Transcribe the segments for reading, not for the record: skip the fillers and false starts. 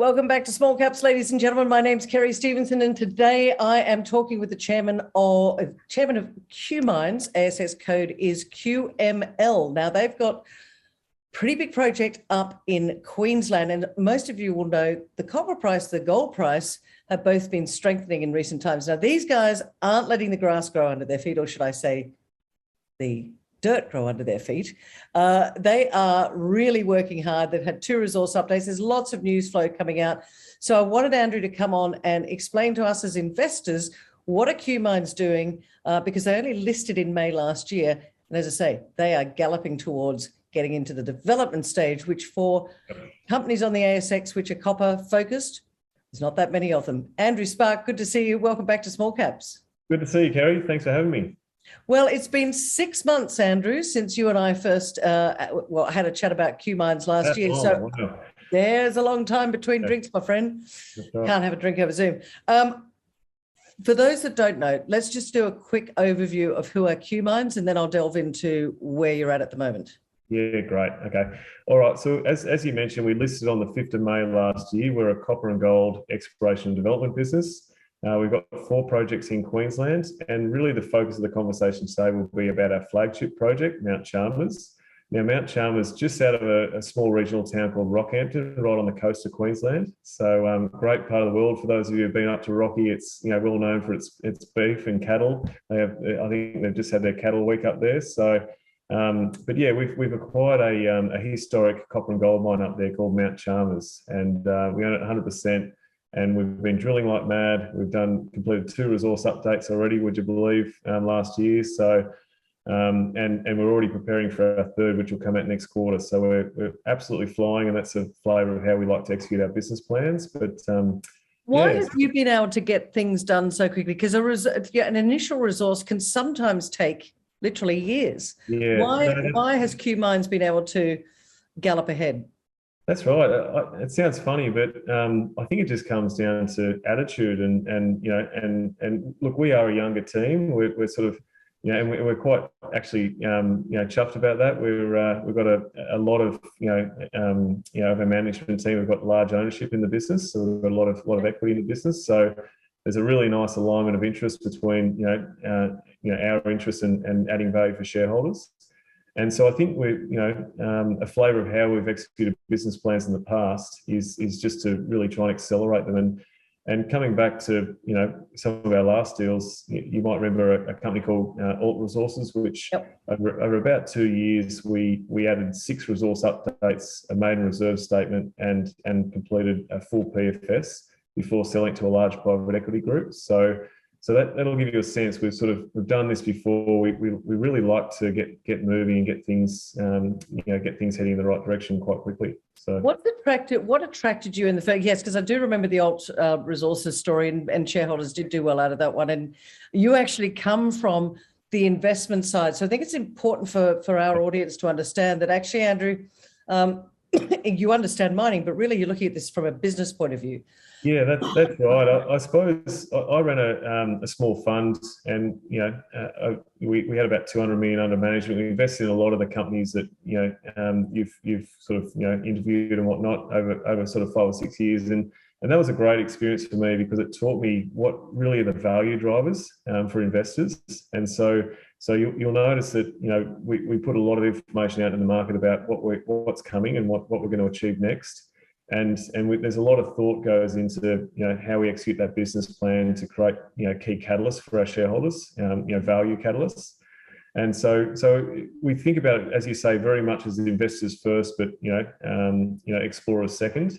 Welcome back to Small Caps, ladies and gentlemen. My name's Kerry Stevenson, and today I am talking with the chairman of QMines. ASX code is QML. Now, they've got a pretty big project up in Queensland, and most of you will know the copper price, the gold price have both been strengthening in recent times. Now, these guys aren't letting the grass grow under their feet, or should I say the dirt grow under their feet. They are really working hard. They've had 2 resource updates. There's lots of news flow coming out. So I wanted Andrew to come on and explain to us as investors, what are QMines doing? Because they only listed in May last year. And as I say, they are galloping towards getting into the development stage, which for companies on the ASX, which are copper focused, there's not that many of them. Andrew Sparke, good to see you. Welcome back to Small Caps. Good to see you, Kerry. Thanks for having me. Well, it's been 6 months, Andrew, since you and I first had a chat about QMines last year. So wow. There's a long time between drinks, my friend. Right. Can't have a drink over Zoom. For those that don't know, let's just do a quick overview of who are QMines, and then I'll delve into where you're at the moment. Yeah, great. Okay. All right. So as you mentioned, we listed on the 5th of May last year. We're a copper and gold exploration and development business. We've got 4 projects in Queensland, and really the focus of the conversation today will be about our flagship project, Mount Chalmers. Now, Mount Chalmers, just out of a small regional town called Rockhampton, right on the coast of Queensland. So great part of the world. For those of you who've been up to Rocky, it's well known for its beef and cattle. I think they've just had their cattle week up there. So, but yeah, we've acquired a historic copper and gold mine up there called Mount Chalmers, and we own it 100%. And we've been drilling like mad. We've completed 2 resource updates already, would you believe, last year. So, and we're already preparing for our 3rd, which will come out next quarter. So we're absolutely flying, and that's a flavour of how we like to execute our business plans. But why have you been able to get things done so quickly? Because an initial resource can sometimes take literally years. Yeah. Why has QMines been able to gallop ahead? That's right. It sounds funny, but I think it just comes down to attitude and look, we are a younger team. We're sort of, and we're quite actually, chuffed about that. We've got a lot of, of our management team. We've got large ownership in the business, so we've got a lot of equity in the business. So there's a really nice alignment of interest between, our interest and adding value for shareholders. And so I think a flavour of how we've executed business plans in the past is just to really try and accelerate them. And coming back to some of our last deals, you might remember a company called Alt Resources, which over about 2 years we added 6 resource updates, a maiden reserve statement, and completed a full PFS before selling to a large private equity group. So that'll give you a sense. We've done this before. We really like to get moving and get things heading in the right direction quite quickly. So what attracted you in the fact? Yes, because I do remember the Alt Resources story, and shareholders did do well out of that one. And you actually come from the investment side, so I think it's important for our audience to understand that actually, Andrew, you understand mining, but really you're looking at this from a business point of view. Yeah, that's right. I suppose I ran a small fund, and we had about 200 million under management. We invested in a lot of the companies that you've sort of interviewed and whatnot over sort of 5 or 6 years, and that was a great experience for me because it taught me what really are the value drivers for investors. And so you'll notice that we put a lot of information out in the market about what's coming and what we're going to achieve next. And there's a lot of thought goes into how we execute that business plan to create key catalysts for our shareholders, value catalysts. And so we think about it, as you say, very much as investors first, but explorers second,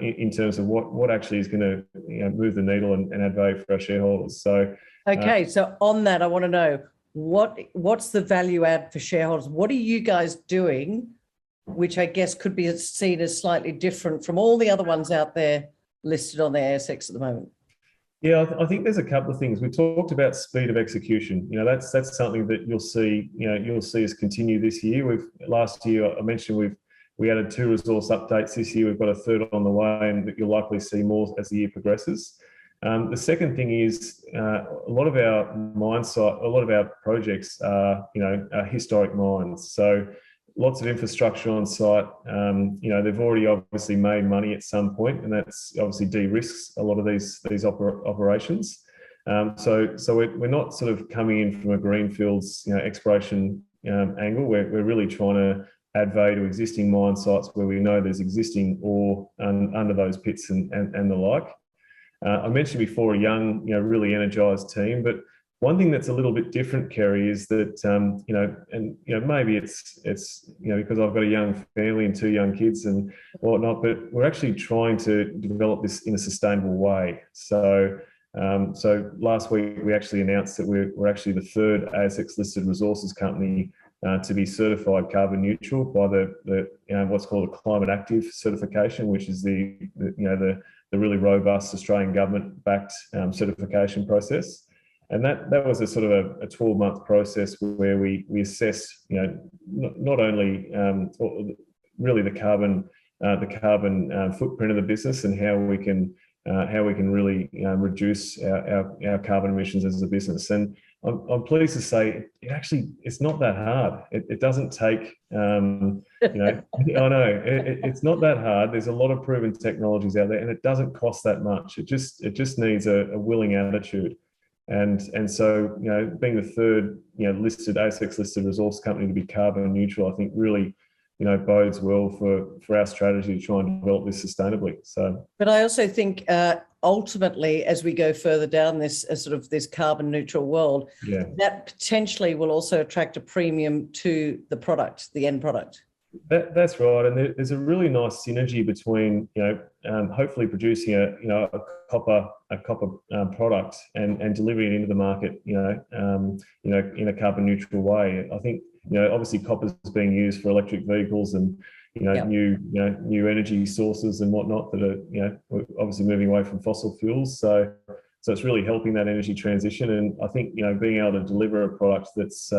in terms of what actually is going to move the needle and add value for our shareholders. So okay, so on that, I want to know what's the value add for shareholders? What are you guys doing, which I guess could be seen as slightly different from all the other ones out there listed on the ASX at the moment? Yeah, I think there's a couple of things. We talked about speed of execution. That's something that you'll see us continue this year. Last year I mentioned we added 2 resource updates. This year we've got a 3rd on the way, and that you'll likely see more as the year progresses. The second thing is a lot of our projects are historic mines. So lots of infrastructure on site. They've already obviously made money at some point, and that's obviously de-risks a lot of these operations. So we're not sort of coming in from a greenfields exploration angle. We're really trying to add value to existing mine sites where we know there's existing ore under those pits and the like. I mentioned before a young, really energised team, but one thing that's a little bit different, Kerry, is that maybe it's because I've got a young family and 2 young kids and whatnot, but we're actually trying to develop this in a sustainable way. So last week we actually announced that we're actually the 3rd ASX listed resources company to be certified carbon neutral by the what's called a climate active certification, which is the really robust Australian government backed certification process. And that was a sort of a 12-month process where we assessed, not only really the carbon footprint of the business and how we can really reduce our carbon emissions as a business. And I'm pleased to say it's not that hard. It doesn't take, I know it's not that hard. There's a lot of proven technologies out there, and it doesn't cost that much. It just needs a willing attitude. And so, being the 3rd, listed ASX listed resource company to be carbon neutral, I think really, bodes well for our strategy to try and develop this sustainably. So, but I also think ultimately, as we go further down this sort of this carbon neutral world, that potentially will also attract a premium to the product, the end product. That's right, and there's a really nice synergy between hopefully producing a copper product and delivering it into the market in a carbon neutral way. I think obviously copper is being used for electric vehicles and new energy sources and whatnot that are obviously moving away from fossil fuels. So it's really helping that energy transition, and I think being able to deliver a product that's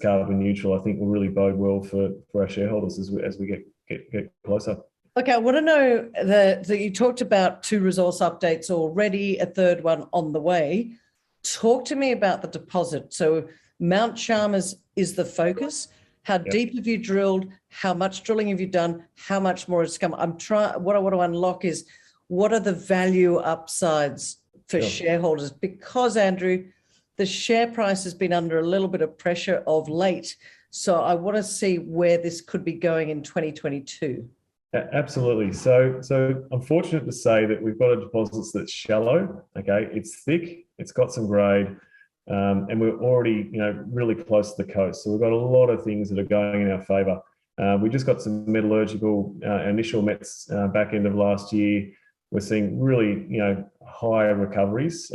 carbon neutral, I think will really bode well for our shareholders as we get closer. Okay, I want to know that you talked about 2 resource updates already, a 3rd one on the way. Talk to me about the deposit. So Mount Chalmers is the focus. How deep have you drilled? How much drilling have you done? How much more has come? What I want to unlock is what are the value upsides for shareholders? Because, Andrew, the share price has been under a little bit of pressure of late. So I want to see where this could be going in 2022. Absolutely. So I'm fortunate to say that we've got a deposit that's shallow. Okay, it's thick, it's got some grade, and we're already really close to the coast. So we've got a lot of things that are going in our favour. We just got some metallurgical initial mets back end of last year. We're seeing really higher recoveries,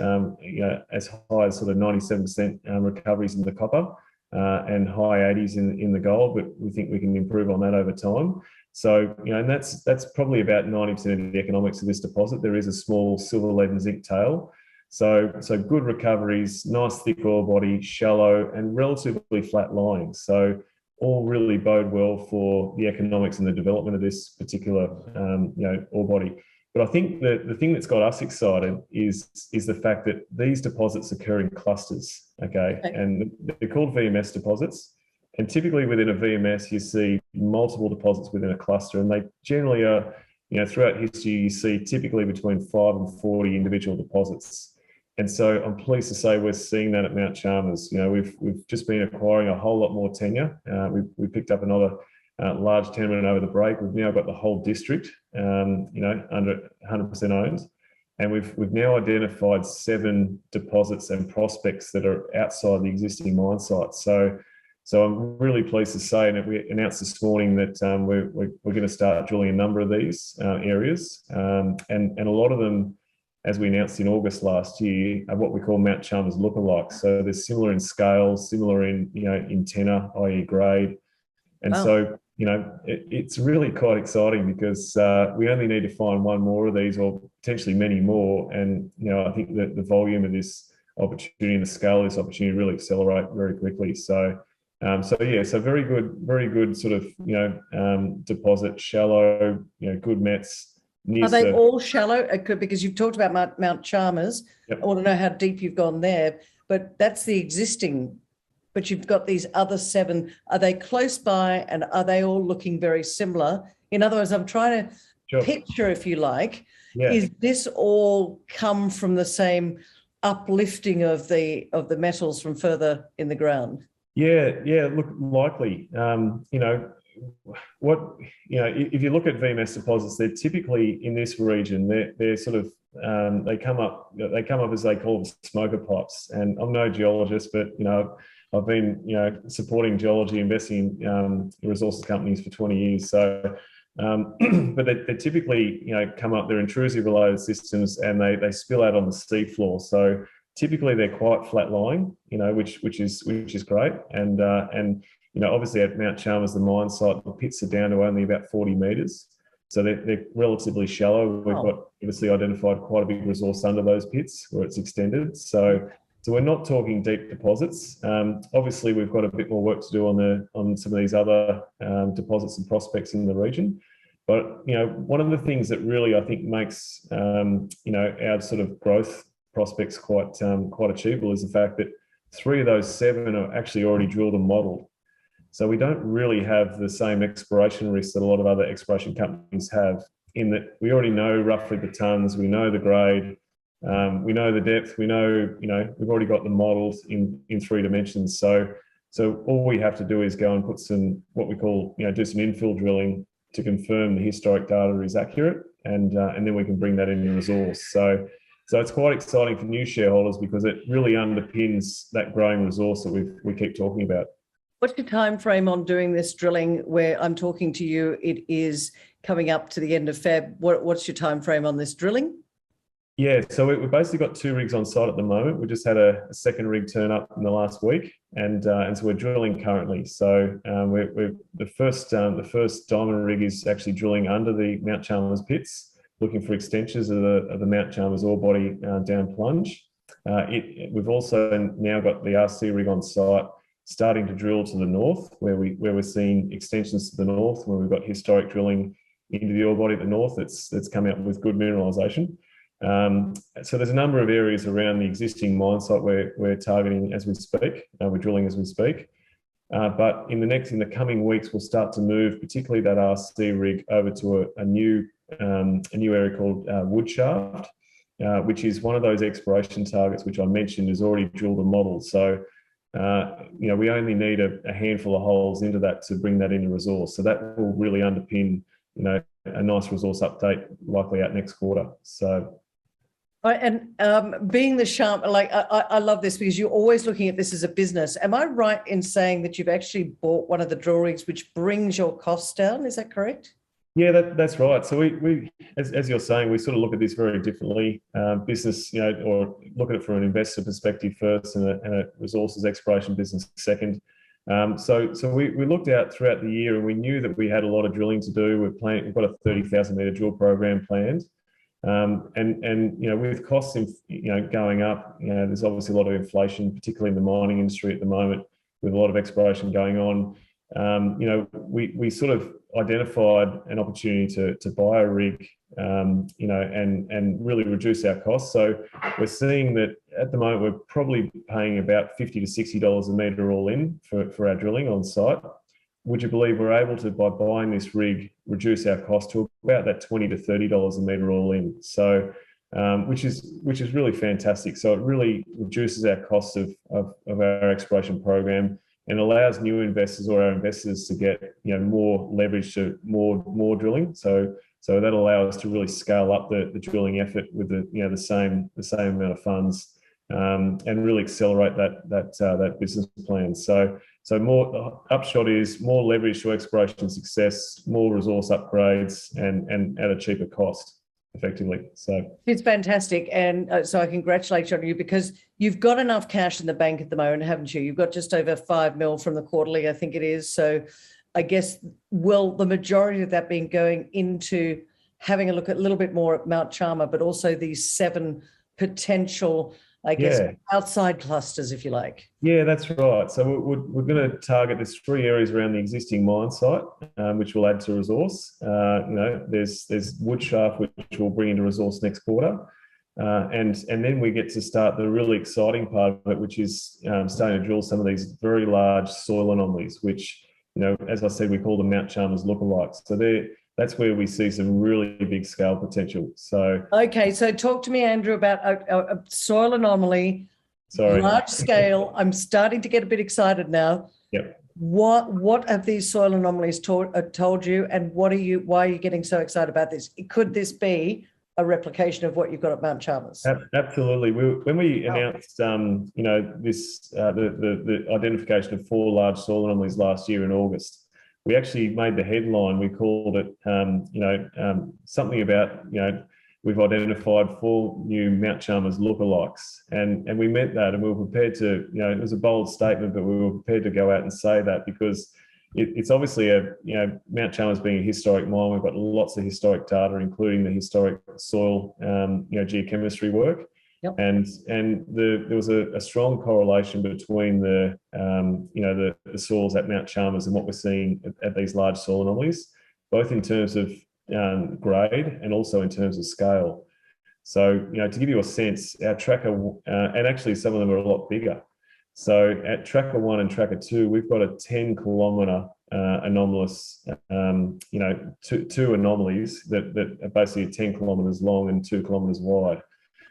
as high as sort of 97% recoveries in the copper and high 80s in the gold, but we think we can improve on that over time. So, and that's probably about 90% of the economics of this deposit. There is a small silver, lead and zinc tail. So good recoveries, nice thick ore body, shallow and relatively flat lying. So all really bode well for the economics and the development of this particular ore body. But I think the thing that's got us excited is the fact that these deposits occur in clusters, okay? And they're called VMS deposits. And typically within a VMS, you see multiple deposits within a cluster, and they generally are, throughout history, you see typically between 5 and 40 individual deposits. And so I'm pleased to say we're seeing that at Mount Chalmers. We've just been acquiring a whole lot more tenure. We picked up another large tenement over the break. We've now got the whole district, under 100% owned. And we've now identified 7 deposits and prospects that are outside the existing mine sites. So I'm really pleased to say that we announced this morning that we're going to start drilling a number of these areas, and a lot of them, as we announced in August last year, are what we call Mount Chalmers lookalikes. So they're similar in scale, similar in tenor, i.e. grade, and so it's really quite exciting because we only need to find one more of these, or potentially many more, and I think that the volume of this opportunity and the scale of this opportunity really accelerate very quickly. So very good sort of deposit, shallow, good mets. Are they all shallow? Because you've talked about Mount Chalmers. Yep. I want to know how deep you've gone there, but that's the existing. but you've got these other 7. Are they close by, and are they all looking very similar? In other words, I'm trying to picture, if you like, is this all come from the same uplifting of the metals from further in the ground? Yeah. Look, likely. If you look at VMS deposits, they're typically in this region. They're sort of they come up as they call them smoker pipes. And I'm no geologist, but I've been supporting geology, investing in resources companies for 20 years. So, but they typically come up. They're intrusive related systems, and they spill out on the seafloor. So typically they're quite flat lying, which is great. And obviously at Mount Chalmers, the mine site, the pits are down to only about 40 metres. So they're relatively shallow. We've got obviously identified quite a big resource under those pits where it's extended. So we're not talking deep deposits. Obviously, we've got a bit more work to do on some of these other deposits and prospects in the region. But one of the things that really I think makes our sort of growth prospects quite achievable is the fact that 3 of those 7 are actually already drilled and modelled. So we don't really have the same exploration risks that a lot of other exploration companies have, in that we already know roughly the tons, we know the grade, we know the depth, we know, we've already got them modelled in 3 dimensions. So all we have to do is go and put some, what we call, do some infill drilling to confirm the historic data is accurate, and then we can bring that into resource. So it's quite exciting for new shareholders because it really underpins that growing resource that we keep talking about. What's your time frame on doing this drilling? Where I'm talking to you, it is coming up to the end of Feb. What's your time frame on this drilling? Yeah, so we've basically got 2 rigs on site at the moment. We just had a second rig turn up in the last week, and so we're drilling currently. So we're the first diamond rig is actually drilling under the Mount Chalmers pits, looking for extensions of the Mount Chalmers ore body down plunge. We've also now got the RC rig on site, starting to drill to the north, where we're seeing extensions to the north, where we've got historic drilling into the ore body at the north that's come out with good mineralisation. So there's a number of areas around the existing mine site where we're targeting as we speak. We're drilling as we speak. But in the coming weeks, we'll start to move, particularly that RC rig, over to a new area called Woodshaft, which is one of those exploration targets which I mentioned is already drilled and modelled. So we only need a handful of holes into that to bring that into resource. So that will really underpin, a nice resource update likely out next quarter. So. And being the sharp, I love this because you're always looking at this as a business. Am I right in saying that you've actually bought one of the drill rigs which brings your costs down? Is that correct? Yeah, that's right. So we as you're saying, we sort of look at this very differently. Business, or look at it from an investor perspective first, and a resources exploration business second. So we looked out throughout the year, and we knew that we had a lot of drilling to do. We've got a 30,000 metre drill program planned, and with costs going up, there's obviously a lot of inflation, particularly in the mining industry at the moment, with a lot of exploration going on. We sort of identified an opportunity to buy a rig, and really reduce our costs. So we're seeing that at the moment we're probably paying about $50 to $60 a metre all in for our drilling on site. Would you believe we're able to, by buying this rig, reduce our cost to about that $20 to $30 a metre all in? So which is really fantastic. So it really reduces our costs of our exploration program, and allows new investors or our investors to get more leverage to more drilling. So that allows us to really scale up the drilling effort with the same amount of funds, and really accelerate that business plan. So more upshot is more leverage to exploration success, more resource upgrades, and at a cheaper cost, effectively. So it's fantastic, and so I congratulate you on you, because you've got enough cash in the bank at the moment, haven't you? You've got just over 5 mil from the quarterly, I think it is. So I guess, will the majority of that being going into having a look at a little bit more at Mount Chalmers, but also these 7 potential, I guess, outside clusters, if you like? Yeah, that's right. So we're going to target there's 3 areas around the existing mine site, which will add to resource. There's Woodshaft, which will bring into resource next quarter. And then we get to start the really exciting part of it, which is starting to drill some of these very large soil anomalies, which, as I said, we call them Mount Chalmers lookalikes. So that's where we see some really big scale potential. So okay, so talk to me, Andrew, about a soil anomaly, large scale. I'm starting to get a bit excited now. Yep. What have these soil anomalies told you, and why are you getting so excited about this? Could this be a replication of what you've got at Mount Chalmers? Absolutely. When we announced, this the identification of 4 large soil anomalies last year in August, we actually made the headline. We called it, something about, we've identified 4 new Mount Chalmers lookalikes, and we meant that, and we were prepared to, it was a bold statement, but we were prepared to go out and say that because it's obviously Mount Chalmers being a historic mine, we've got lots of historic data, including the historic soil, geochemistry work. Yep. And there was a strong correlation between the soils at Mount Chalmers and what we're seeing at these large soil anomalies, both in terms of grade and also in terms of scale. So, to give you a sense, our tracker, and actually some of them are a lot bigger. So at tracker 1 and tracker 2, we've got a 10-kilometre anomalous, two anomalies that are basically 10 kilometres long and 2 kilometres wide.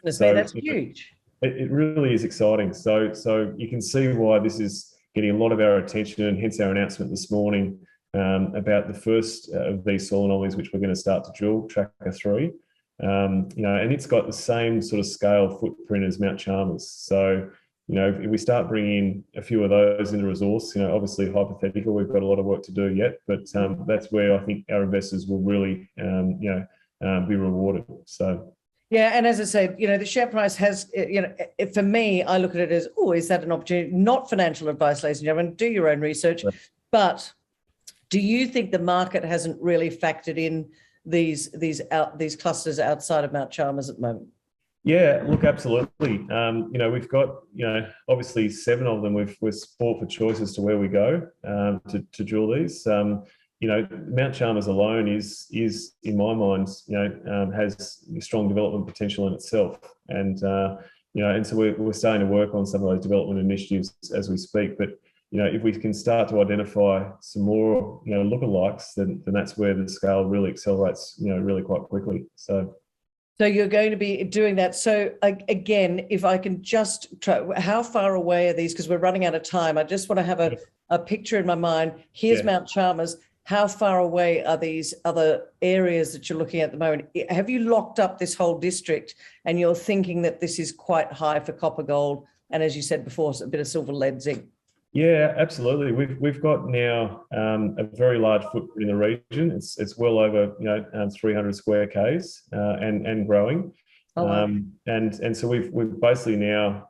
So that's huge. It really is exciting. So you can see why this is getting a lot of our attention, and hence our announcement this morning about the first of these soil anomalies, which we're going to start to drill, tracker 3. And it's got the same sort of scale footprint as Mount Chalmers. So, if we start bringing a few of those into resource, obviously hypothetical, we've got a lot of work to do yet, but that's where I think our investors will really, be rewarded. So. Yeah, and as I said, the share price has, for me, I look at it as, is that an opportunity? Not financial advice, ladies and gentlemen. Do your own research. Right. But do you think the market hasn't really factored in these clusters outside of Mount Chalmers at the moment? Yeah, look, absolutely. We've got, obviously 7 of them we've sport for choice as to where we go to drill these. Mount Chalmers alone is in my mind, has strong development potential in itself, and and so we're starting to work on some of those development initiatives as we speak. But if we can start to identify some more lookalikes, then that's where the scale really accelerates, really quite quickly. So you're going to be doing that. So again, if I can just try, how far away are these? Because we're running out of time. I just want to have a picture in my mind. Here's Mount Chalmers. How far away are these other areas that you're looking at the moment? Have you locked up this whole district and you're thinking that this is quite high for copper, gold, and as you said before, a bit of silver, lead, zinc? Yeah, absolutely. We've got now a very large footprint in the region. It's well over 300 square k's and growing. Oh, wow. And so we've basically now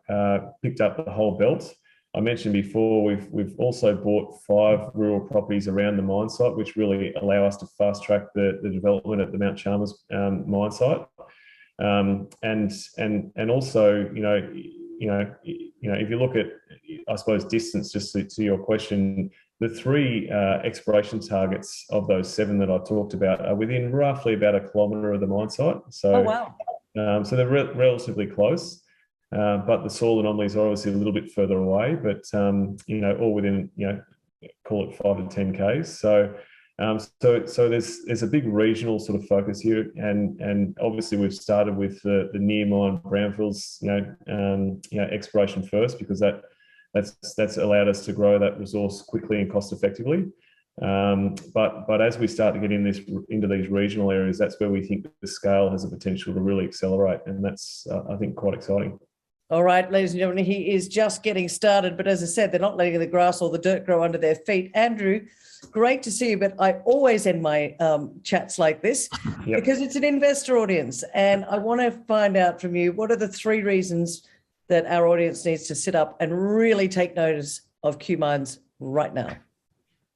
picked up the whole belt. I mentioned before we've also bought 5 rural properties around the mine site, which really allow us to fast track the development at the Mount Chalmers mine site. And also if you look at, I suppose, distance, just to your question, the 3 exploration targets of those 7 that I talked about are within roughly about 1 kilometre of the mine site. So, oh, wow. So they're relatively close, but the soil anomalies are obviously a little bit further away, but all within call it 5 to 10 k's. So there's a big regional sort of focus here, and obviously we've started with the near mine brownfields exploration first, because that's allowed us to grow that resource quickly and cost effectively. But as we start to get into these regional areas, that's where we think the scale has the potential to really accelerate, and that's I think quite exciting. All right, ladies and gentlemen, he is just getting started, but as I said, they're not letting the grass or the dirt grow under their feet. Andrew, great to see you, but I always end my chats like this because it's an investor audience, and I want to find out from you, what are the 3 reasons that our audience needs to sit up and really take notice of QMines right now?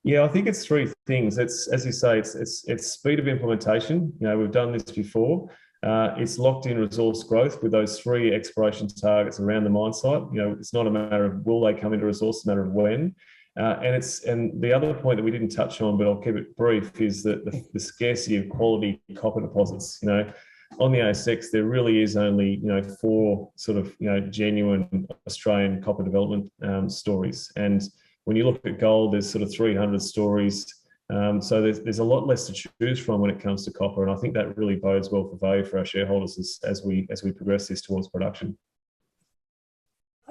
Yeah, I think it's 3 things. It's, as you say, it's speed of implementation. We've done this before. It's locked in resource growth with those 3 exploration targets around the mine site. It's not a matter of will they come into resource, it's a matter of when. And the other point that we didn't touch on, but I'll keep it brief, is that the scarcity of quality copper deposits. on the ASX, there really is only, 4 sort of, genuine Australian copper development stories. And when you look at gold, there's sort of 300 stories. So there's a lot less to choose from when it comes to copper. And I think that really bodes well for value for our shareholders as we progress this towards production.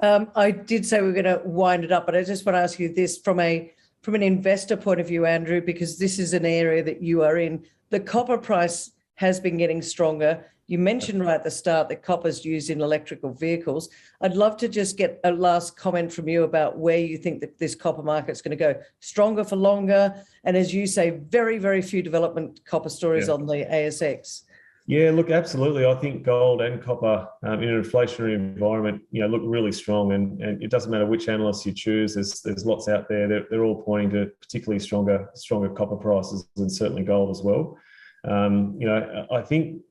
I did say we were going to wind it up, but I just want to ask you this from an investor point of view, Andrew, because this is an area that you are in. The copper price has been getting stronger. You mentioned right at the start that copper is used in electrical vehicles. I'd love to just get a last comment from you about where you think that this copper market is going to go. Stronger for longer, and as you say, very, very few development copper stories on the ASX. Yeah, look, absolutely. I think gold and copper in an inflationary environment, look really strong. And it doesn't matter which analysts you choose. There's lots out there. They're all pointing to particularly stronger copper prices, and certainly gold as well. I think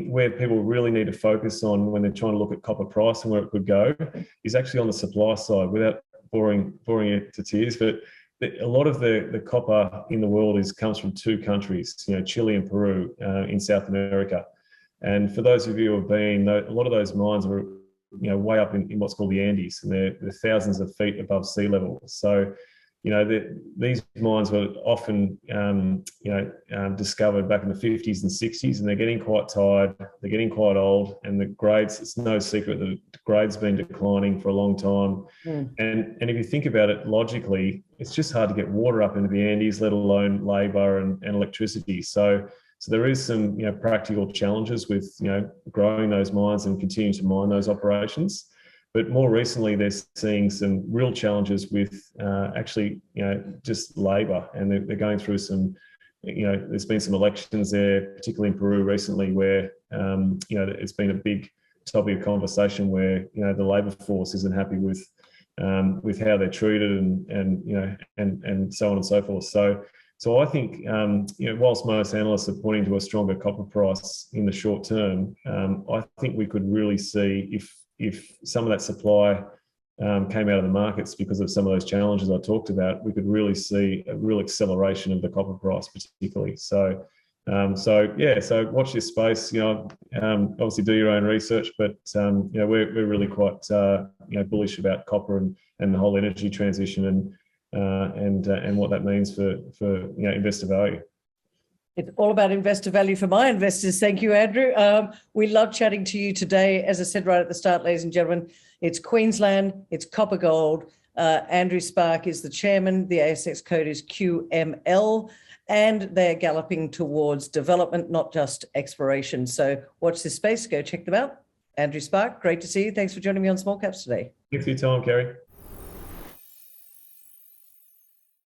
where people really need to focus on when they're trying to look at copper price and where it could go is actually on the supply side, without boring you to tears. But a lot of the copper in the world comes from 2 countries, Chile and Peru in South America. And for those of you who have been, a lot of those mines are, way up in what's called the Andes, and they're thousands of feet above sea level. So, these mines were often, discovered back in the 50s and 60s, and they're getting quite tired, they're getting quite old, and the grades, it's no secret that the grades been declining for a long time. And if you think about it logically, it's just hard to get water up into the Andes, let alone labor and electricity. So there is some, practical challenges with, growing those mines and continuing to mine those operations. But more recently, they're seeing some real challenges with actually, just labour, and they're going through some, there's been some elections there, particularly in Peru recently, where, it's been a big topic of conversation where, the labour force isn't happy with how they're treated and so on and so forth. So I think, whilst most analysts are pointing to a stronger copper price in the short term, I think we could really see if some of that supply came out of the markets because of some of those challenges I talked about, we could really see a real acceleration of the copper price, particularly. So watch this space. Obviously do your own research, but we're really quite bullish about copper and the whole energy transition and what that means for investor value. It's all about investor value for my investors. Thank you, Andrew. We love chatting to you today. As I said right at the start, ladies and gentlemen, it's Queensland, it's copper gold. Andrew Sparke is the chairman. The ASX code is QML, and they're galloping towards development, not just exploration. So watch this space. Go check them out. Andrew Sparke, great to see you. Thanks for joining me on Small Caps today. Thanks for your time, Kerry.